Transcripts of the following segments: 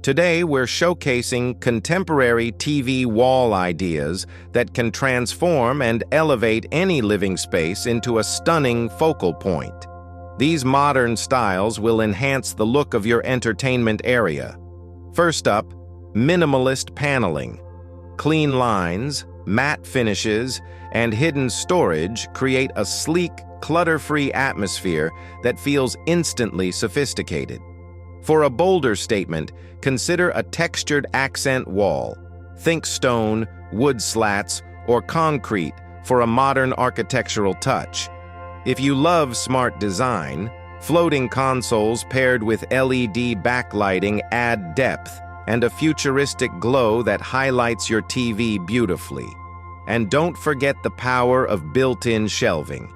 Today, we're showcasing contemporary TV wall ideas that can transform and elevate any living space into a stunning focal point. These modern styles will enhance the look of your entertainment area. First up, minimalist paneling. Clean lines, matte finishes, and hidden storage create a sleek, clutter-free atmosphere that feels instantly sophisticated. For a bolder statement, consider a textured accent wall. Think stone, wood slats, or concrete for a modern architectural touch. If you love smart design, floating consoles paired with LED backlighting add depth and a futuristic glow that highlights your TV beautifully. And don't forget the power of built-in shelving.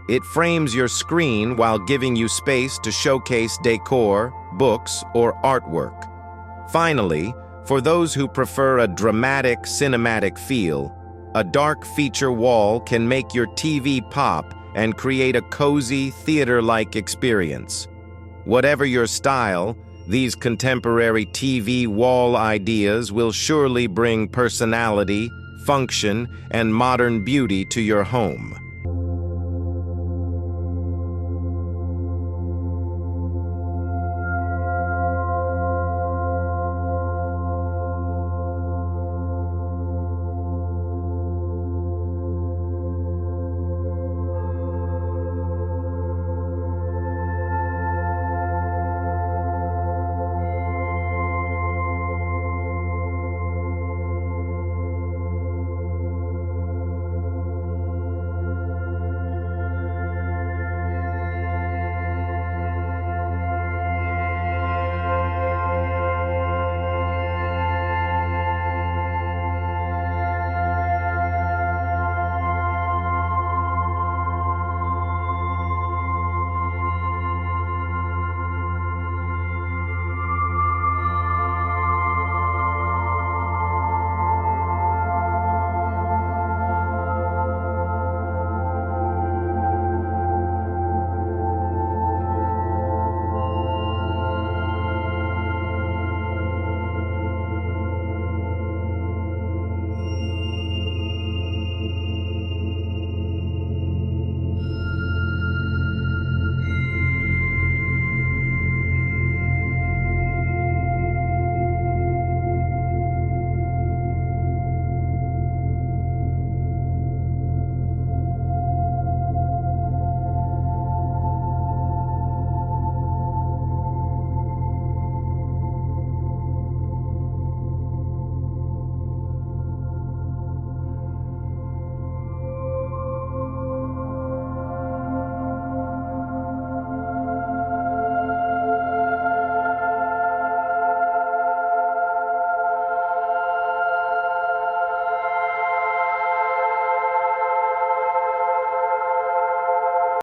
It frames your screen while giving you space to showcase decor, books, or artwork. Finally, for those who prefer a dramatic, cinematic feel, a dark feature wall can make your TV pop and create a cozy, theater-like experience. Whatever your style, these contemporary TV wall ideas will surely bring personality, function, and modern beauty to your home.